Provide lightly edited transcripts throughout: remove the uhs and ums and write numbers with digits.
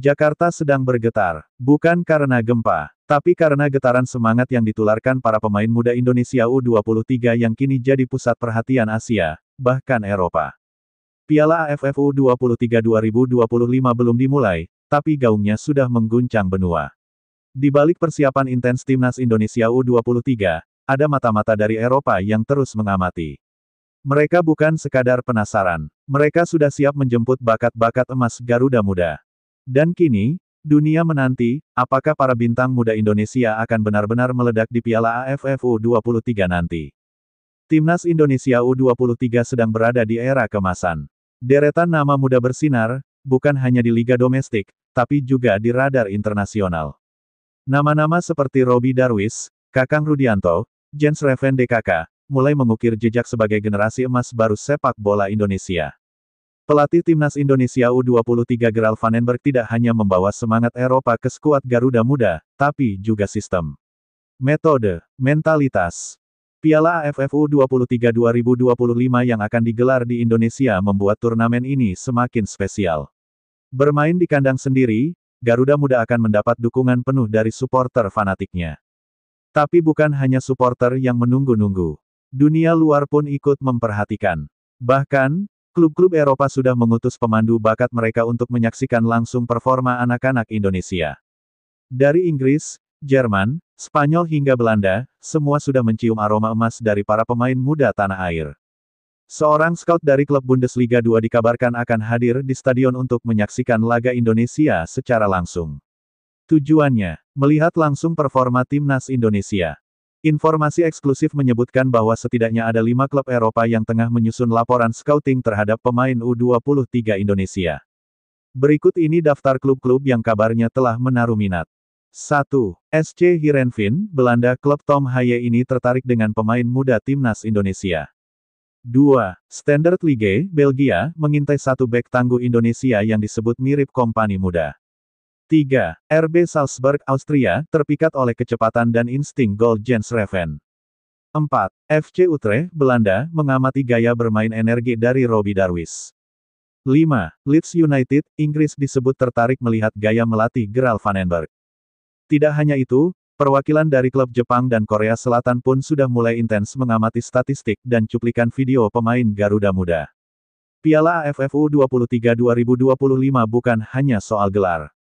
Jakarta sedang bergetar, bukan karena gempa, tapi karena getaran semangat yang ditularkan para pemain muda Indonesia U23 yang kini jadi pusat perhatian Asia, bahkan Eropa. Piala AFF U23 2025 belum dimulai, tapi gaungnya sudah mengguncang benua. Di balik persiapan intens timnas Indonesia U23, ada mata-mata dari Eropa yang terus mengamati. Mereka bukan sekadar penasaran, mereka sudah siap menjemput bakat-bakat emas Garuda Muda. Dan kini, dunia menanti, apakah para bintang muda Indonesia akan benar-benar meledak di Piala AFF U23 nanti. Timnas Indonesia U23 sedang berada di era kemasan. Deretan nama muda bersinar, bukan hanya di liga domestik, tapi juga di radar internasional. Nama-nama seperti Robby Darwish, Kakang Rudianto, Jens Reven DKK, mulai mengukir jejak sebagai generasi emas baru sepak bola Indonesia. Pelatih Timnas Indonesia U23 Gerald Vandenberg tidak hanya membawa semangat Eropa ke skuad Garuda Muda, tapi juga sistem, metode, mentalitas. Piala AFF U23 2025 yang akan digelar di Indonesia membuat turnamen ini semakin spesial. Bermain di kandang sendiri, Garuda Muda akan mendapat dukungan penuh dari supporter fanatiknya. Tapi bukan hanya supporter yang menunggu-nunggu. Dunia luar pun ikut memperhatikan. Bahkan, klub-klub Eropa sudah mengutus pemandu bakat mereka untuk menyaksikan langsung performa anak-anak Indonesia. Dari Inggris, Jerman, Spanyol hingga Belanda, semua sudah mencium aroma emas dari para pemain muda tanah air. Seorang scout dari klub Bundesliga 2 dikabarkan akan hadir di stadion untuk menyaksikan laga Indonesia secara langsung. Tujuannya, melihat langsung performa timnas Indonesia. Informasi eksklusif menyebutkan bahwa setidaknya ada 5 klub Eropa yang tengah menyusun laporan scouting terhadap pemain U23 Indonesia. Berikut ini daftar klub-klub yang kabarnya telah menaruh minat. 1. SC Heerenveen, Belanda. Klub Tom Haye ini tertarik dengan pemain muda timnas Indonesia. 2. Standard Liège, Belgia, mengintai satu bek tangguh Indonesia yang disebut mirip Kompani Muda. 3. RB Salzburg, Austria, terpikat oleh kecepatan dan insting gol Jens Reven. 4. FC Utrecht, Belanda, mengamati gaya bermain energi dari Robby Darwish. 5. Leeds United, Inggris disebut tertarik melihat gaya melatih Gerald Vandenberg. Tidak hanya itu, perwakilan dari klub Jepang dan Korea Selatan pun sudah mulai intens mengamati statistik dan cuplikan video pemain Garuda Muda. Piala AFF U23 2025 bukan hanya soal gelar,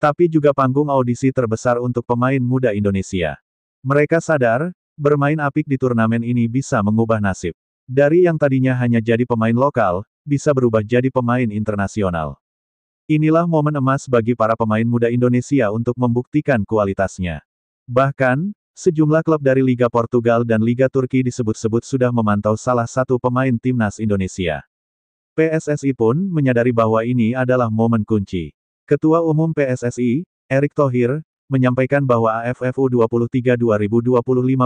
tapi juga panggung audisi terbesar untuk pemain muda Indonesia. Mereka sadar, bermain apik di turnamen ini bisa mengubah nasib. Dari yang tadinya hanya jadi pemain lokal, bisa berubah jadi pemain internasional. Inilah momen emas bagi para pemain muda Indonesia untuk membuktikan kualitasnya. Bahkan, sejumlah klub dari Liga Portugal dan Liga Turki disebut-sebut sudah memantau salah satu pemain timnas Indonesia. PSSI pun menyadari bahwa ini adalah momen kunci. Ketua Umum PSSI, Erick Thohir, menyampaikan bahwa AFF U23 2025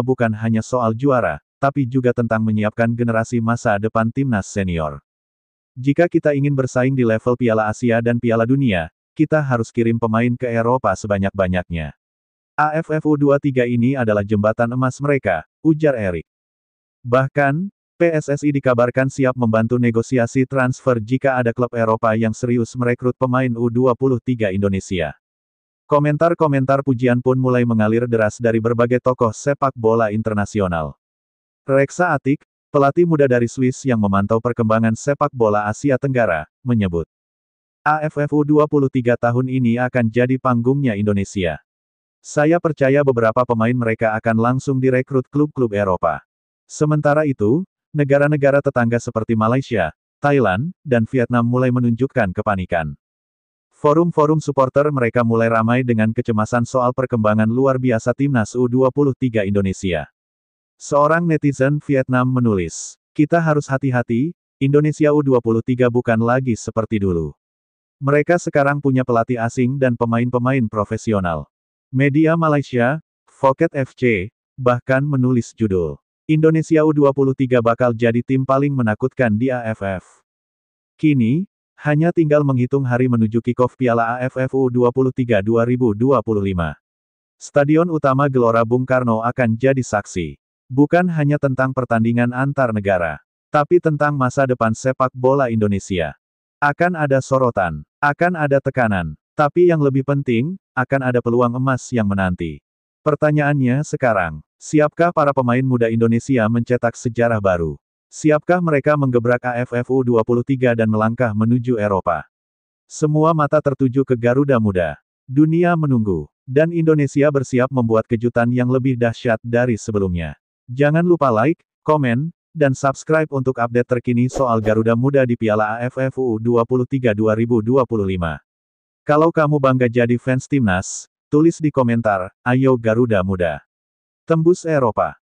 bukan hanya soal juara, tapi juga tentang menyiapkan generasi masa depan timnas senior. Jika kita ingin bersaing di level Piala Asia dan Piala Dunia, kita harus kirim pemain ke Eropa sebanyak-banyaknya. AFF U23 ini adalah jembatan emas mereka, ujar Erick. Bahkan, PSSI dikabarkan siap membantu negosiasi transfer jika ada klub Eropa yang serius merekrut pemain U23 Indonesia. Komentar-komentar pujian pun mulai mengalir deras dari berbagai tokoh sepak bola internasional. Reksa Atik, pelatih muda dari Swiss yang memantau perkembangan sepak bola Asia Tenggara, menyebut, AFF U23 tahun ini akan jadi panggungnya Indonesia. Saya percaya beberapa pemain mereka akan langsung direkrut klub-klub Eropa. Sementara itu, negara-negara tetangga seperti Malaysia, Thailand, dan Vietnam mulai menunjukkan kepanikan. Forum-forum supporter mereka mulai ramai dengan kecemasan soal perkembangan luar biasa timnas U23 Indonesia. Seorang netizen Vietnam menulis, kita harus hati-hati, Indonesia U23 bukan lagi seperti dulu. Mereka sekarang punya pelatih asing dan pemain-pemain profesional. Media Malaysia, Phuket FC, bahkan menulis judul, Indonesia U23 bakal jadi tim paling menakutkan di AFF. Kini, hanya tinggal menghitung hari menuju kick-off Piala AFF U23 2025. Stadion utama Gelora Bung Karno akan jadi saksi. Bukan hanya tentang pertandingan antar negara, tapi tentang masa depan sepak bola Indonesia. Akan ada sorotan, akan ada tekanan, Tapi yang lebih penting, akan ada peluang emas yang menanti. Pertanyaannya sekarang, siapkah para pemain muda Indonesia mencetak sejarah baru? Siapkah mereka menggebrak AFF U23 dan melangkah menuju Eropa? Semua mata tertuju ke Garuda Muda. Dunia menunggu, dan Indonesia bersiap membuat kejutan yang lebih dahsyat dari sebelumnya. Jangan lupa like, komen, dan subscribe untuk update terkini soal Garuda Muda di Piala AFF U23 2025. Kalau kamu bangga jadi fans timnas, tulis di komentar, ayo Garuda Muda. Tembus Eropa.